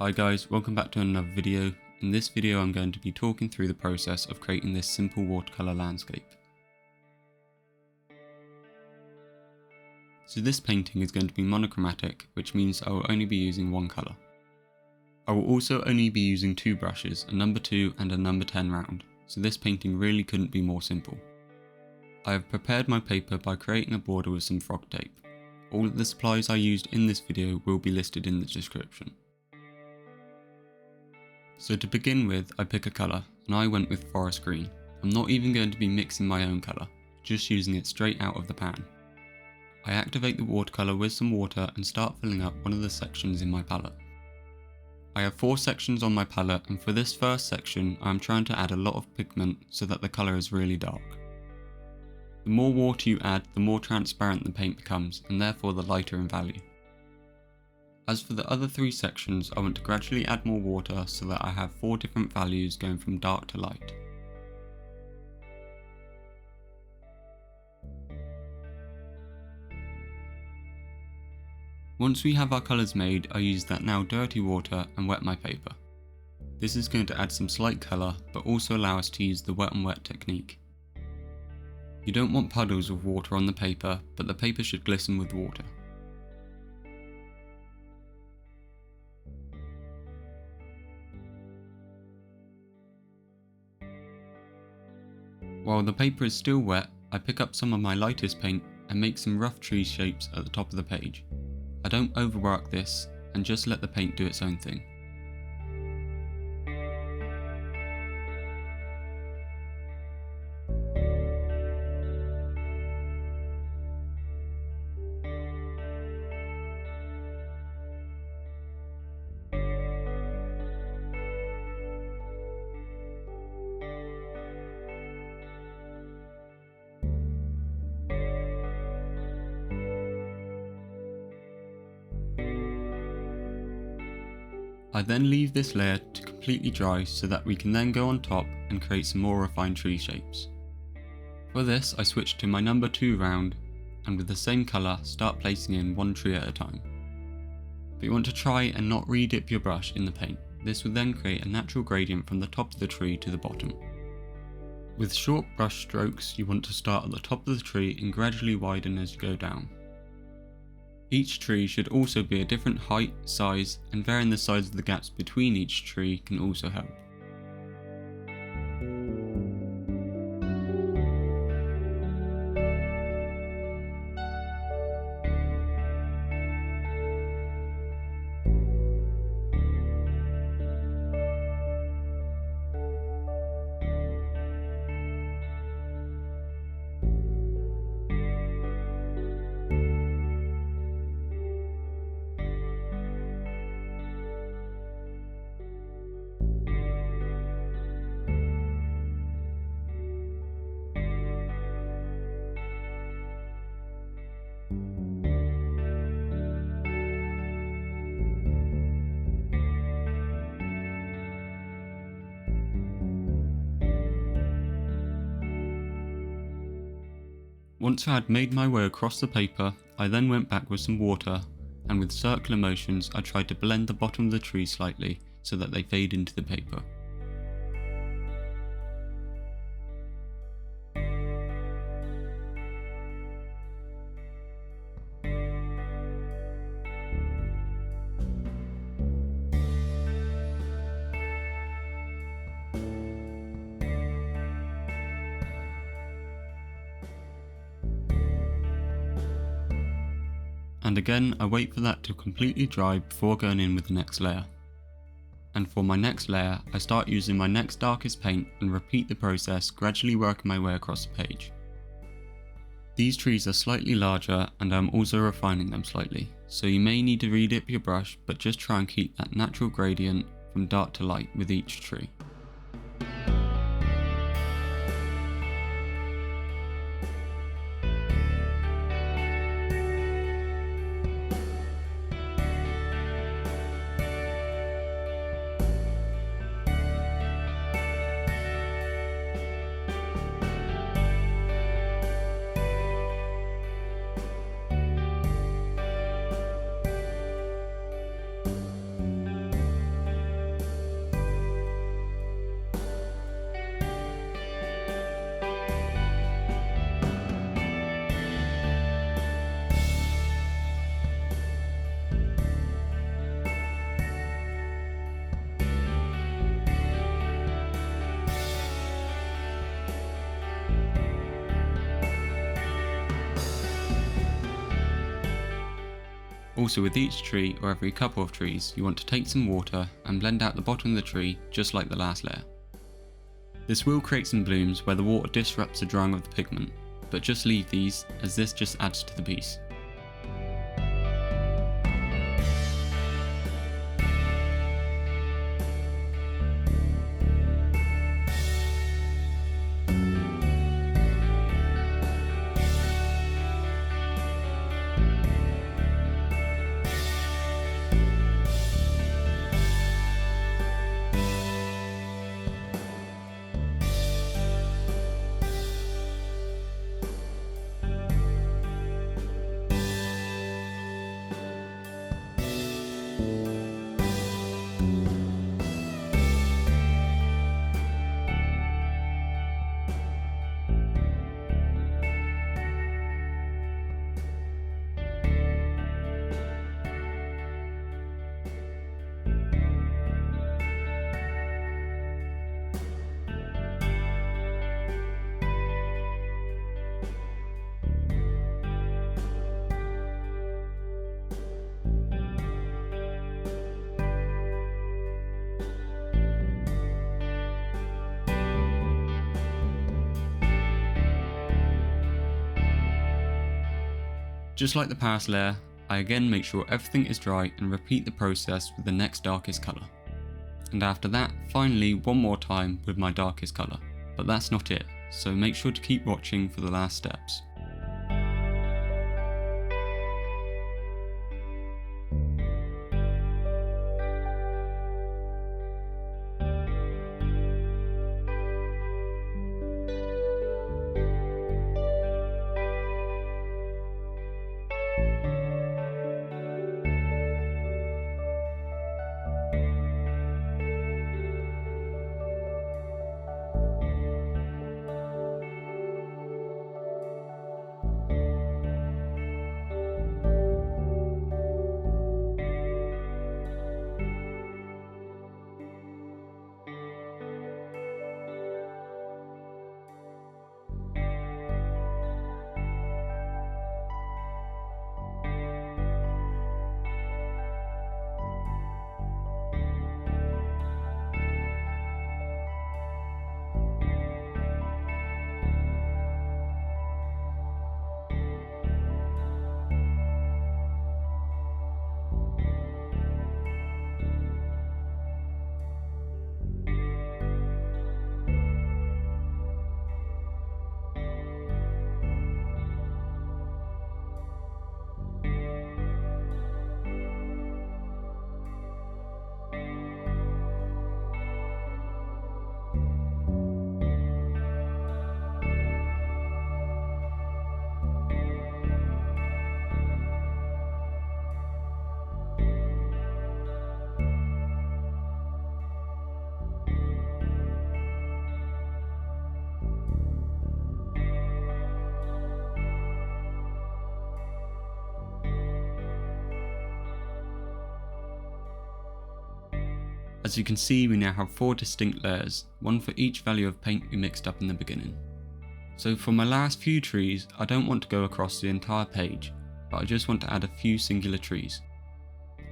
Hi guys, welcome back to another video. In this video I'm going to be talking through the process of creating this simple watercolour landscape. So this painting is going to be monochromatic, which means I will only be using one colour. I will also only be using two brushes, a number 2 and a number 10 round, so this painting really couldn't be more simple. I have prepared my paper by creating a border with some frog tape. All of the supplies I used in this video will be listed in the description. So to begin with, I pick a colour, and I went with forest green. I'm not even going to be mixing my own colour, just using it straight out of the pan. I activate the watercolour with some water and start filling up one of the sections in my palette. I have 4 sections on my palette, and for this first section I am trying to add a lot of pigment so that the colour is really dark. The more water you add, the more transparent the paint becomes, and therefore the lighter in value. As for the other 3 sections, I want to gradually add more water so that I have 4 different values going from dark to light. Once we have our colours made, I use that now dirty water and wet my paper. This is going to add some slight colour, but also allow us to use the wet and wet technique. You don't want puddles of water on the paper, but the paper should glisten with water. While the paper is still wet, I pick up some of my lightest paint and make some rough tree shapes at the top of the page. I don't overwork this and just let the paint do its own thing. I then leave this layer to completely dry so that we can then go on top and create some more refined tree shapes. For this I switch to my number 2 round and with the same colour start placing in one tree at a time. But you want to try and not re-dip your brush in the paint. This will then create a natural gradient from the top of the tree to the bottom. With short brush strokes you want to start at the top of the tree and gradually widen as you go down. Each tree should also be a different height, size, and varying the size of the gaps between each tree can also help. Once I had made my way across the paper, I then went back with some water and with circular motions I tried to blend the bottom of the tree slightly so that they fade into the paper. And again I wait for that to completely dry before going in with the next layer. And for my next layer I start using my next darkest paint and repeat the process, gradually working my way across the page. These trees are slightly larger and I'm also refining them slightly, so you may need to re-dip your brush, but just try and keep that natural gradient from dark to light with each tree. Also, with each tree or every couple of trees, you want to take some water and blend out the bottom of the tree just like the last layer. This will create some blooms where the water disrupts the drying of the pigment, but just leave these as this just adds to the piece. Just like the past layer, I again make sure everything is dry and repeat the process with the next darkest colour. And after that, finally one more time with my darkest colour. But that's not it, so make sure to keep watching for the last steps. As you can see, we now have 4 distinct layers, one for each value of paint we mixed up in the beginning. So for my last few trees, I don't want to go across the entire page, but I just want to add a few singular trees.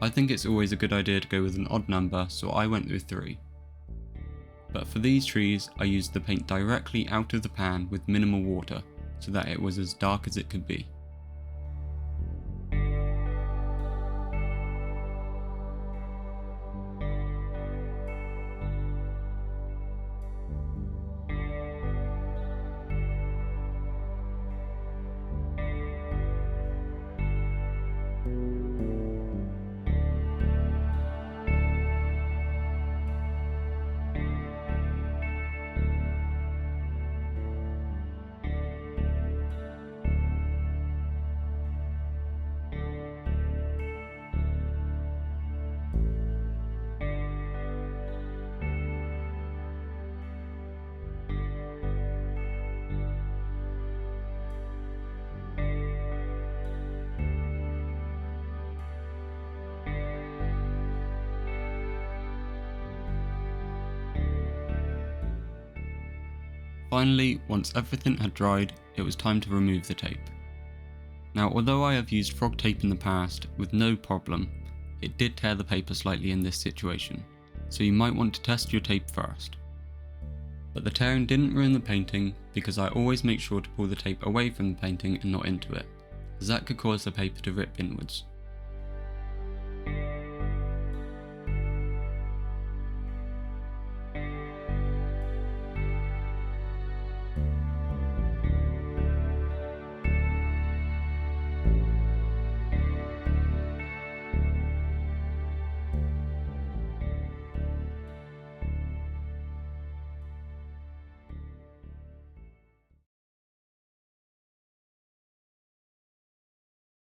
I think it's always a good idea to go with an odd number, so I went with 3. But for these trees, I used the paint directly out of the pan with minimal water, so that it was as dark as it could be. Finally, once everything had dried, it was time to remove the tape. Now, although I have used frog tape in the past with no problem, it did tear the paper slightly in this situation, so you might want to test your tape first. But the tearing didn't ruin the painting because I always make sure to pull the tape away from the painting and not into it, as that could cause the paper to rip inwards.